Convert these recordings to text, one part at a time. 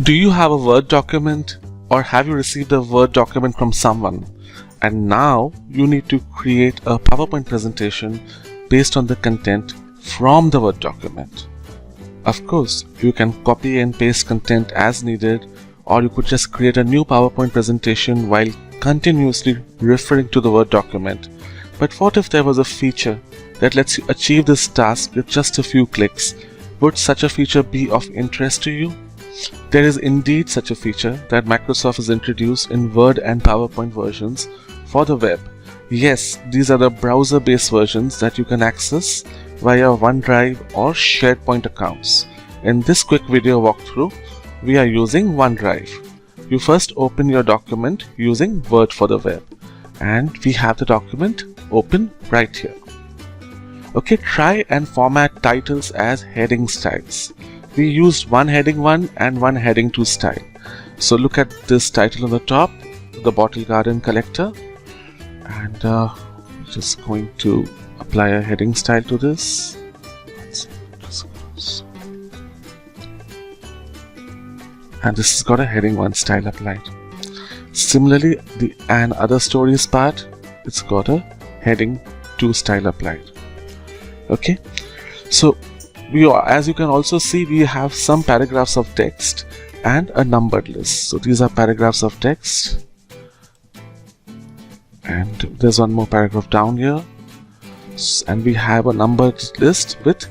Do you have a Word document, or have you received a Word document from someone and now you need to create a PowerPoint presentation based on the content from the Word document? Of course, you can copy and paste content as needed, or you could just create a new PowerPoint presentation while continuously referring to the Word document. But what if there was a feature that lets you achieve this task with just a few clicks? Would such a feature be of interest to you? There is indeed such a feature that Microsoft has introduced in Word and PowerPoint versions for the web. Yes, these are the browser-based versions that you can access via OneDrive or SharePoint accounts. In this quick video walkthrough, we are using OneDrive. You first open your document using Word for the web, and we have the document open right here. Okay, try and format titles as heading styles. We used one heading 1 and one heading 2 style. So look at this title on the top, the Bottle Garden Collector, and just going to apply a heading style to this. And this has got a heading 1 style applied. Similarly, the and other stories part, it's got a heading 2 style applied. Okay, so as you can also see, we have some paragraphs of text and a numbered list. So these are paragraphs of text, and there's one more paragraph down here, and we have a numbered list with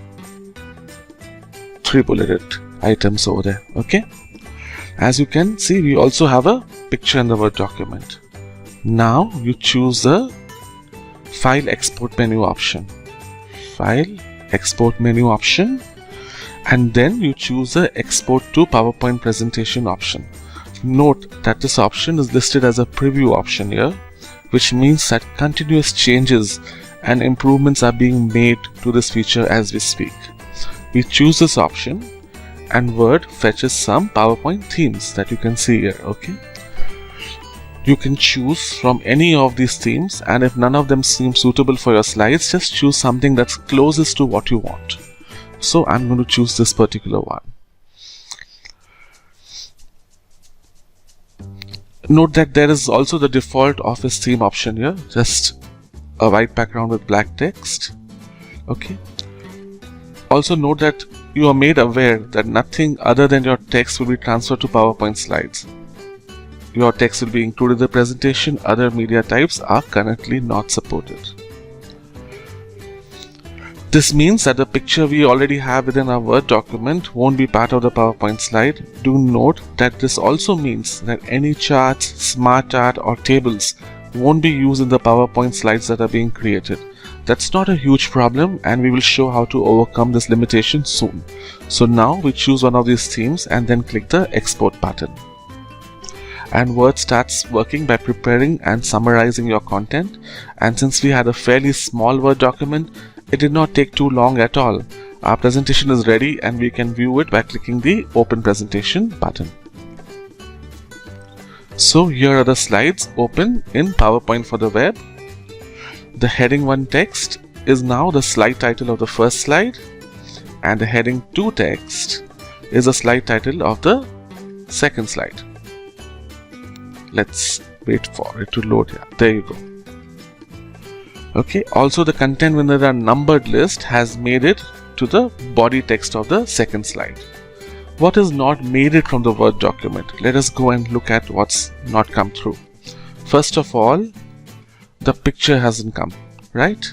3 bulleted items over there. Okay, as you can see, we also have a picture in the Word document. Now you choose the File Export menu option. File Export menu option, and then you choose the Export to PowerPoint presentation option. Note that this option is listed as a preview option here, which means that continuous changes and improvements are being made to this feature as we speak. We choose this option, and Word fetches some PowerPoint themes that you can see here. Okay, you can choose from any of these themes, and if none of them seem suitable for your slides, just choose something that's closest to what you want. So I'm going to choose this particular one. Note that there is also the default Office theme option here, just a white background with black text. Okay. Also note that you are made aware that nothing other than your text will be transferred to PowerPoint slides. Your text will be included in the presentation. Other media types are currently not supported. This means that the picture we already have within our Word document won't be part of the PowerPoint slide. Do note that this also means that any charts, smart art, or tables won't be used in the PowerPoint slides that are being created. That's not a huge problem, and we will show how to overcome this limitation soon. So now we choose one of these themes and then click the Export button. And Word starts working by preparing and summarizing your content. And since we had a fairly small Word document, it did not take too long at all. Our presentation is ready, and we can view it by clicking the Open Presentation button. So here are the slides open in PowerPoint for the web. The heading 1 text is now the slide title of the first slide, and the heading 2 text is the slide title of the second slide. Let's wait for it to load here. There you go. Okay, also the content within the numbered list has made it to the body text of the second slide. What is not made it from the Word document? Let us go and look at what's not come through. First of all, the picture hasn't come, right?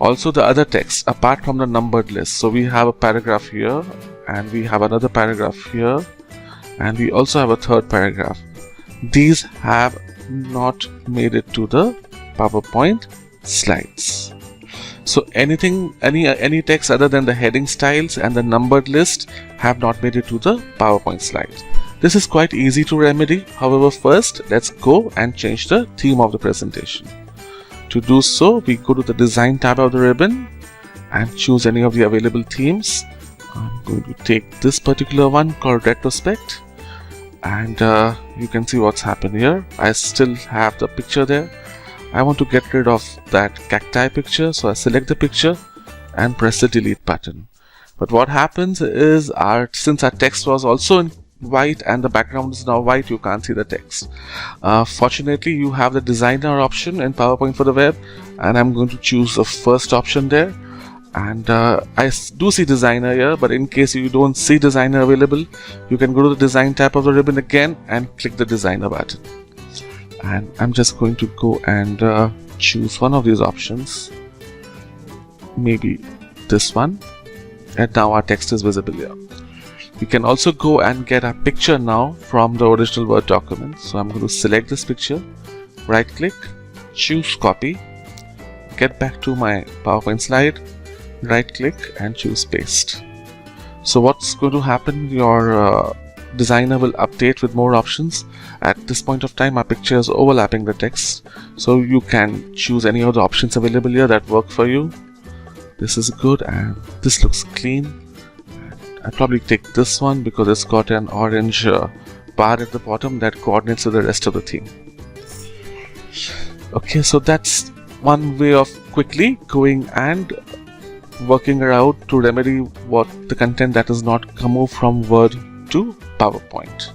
Also the other text apart from the numbered list. So we have a paragraph here, and we have another paragraph here, and we also have a third paragraph. These have not made it to the PowerPoint slides. So any text other than the heading styles and the numbered list have not made it to the PowerPoint slides. This is quite easy to remedy. However, first let's go and change the theme of the presentation. To do so, we go to the Design tab of the ribbon and choose any of the available themes. I'm going to take this particular one called Retrospect. And you can see what's happened here. I still have the picture there. I want to get rid of that cacti picture, so I select the picture and press the delete button. But what happens is since our text was also white and the background is now white, you can't see the text. Fortunately, you have the designer option in PowerPoint for the web, and I'm going to choose the first option there. And I do see designer here, but in case you don't see designer available, you can go to the design tab of the ribbon again and click the designer button. And I'm just going to go and choose one of these options, maybe this one, and now our text is visible here. We can also go and get a picture now from the original Word document. So I'm going to select this picture, right click, choose copy, get back to my PowerPoint slide, right click and choose paste. So what's going to happen, your designer will update with more options. At this point of time, our picture is overlapping the text, so you can choose any of the options available here that work for you. This is good and this looks clean. I'll probably take this one because it's got an orange bar at the bottom that coordinates with the rest of the theme. Okay, so that's one way of quickly going and working around to remedy what the content that is not moved from Word to PowerPoint.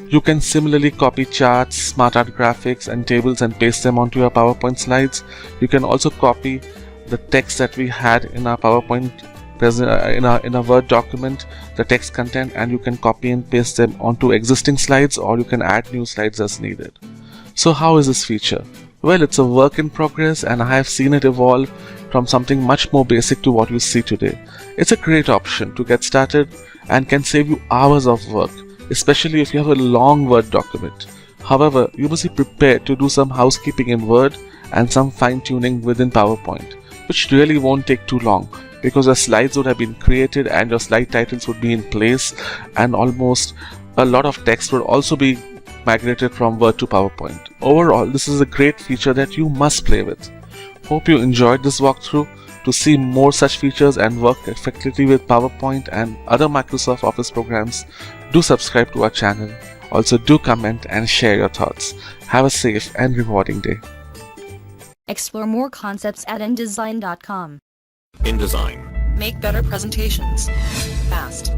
You can similarly copy charts, smart art graphics and tables and paste them onto your PowerPoint slides. You can also copy the text that we had in our PowerPoint in a Word document, the text content, and you can copy and paste them onto existing slides, or you can add new slides as needed. So how is this feature? Well, it's a work in progress and I have seen it evolve from something much more basic to what you see today. It's a great option to get started and can save you hours of work, especially if you have a long Word document. However, you must be prepared to do some housekeeping in Word and some fine-tuning within PowerPoint, which really won't take too long, because your slides would have been created and your slide titles would be in place, and almost a lot of text would also be migrated from Word to PowerPoint. Overall, this is a great feature that you must play with. Hope you enjoyed this walkthrough. To see more such features and work effectively with PowerPoint and other Microsoft Office programs, do subscribe to our channel. Also, do comment and share your thoughts. Have a safe and rewarding day. Explore more concepts at Indezine.com. Indezine. Make better presentations fast.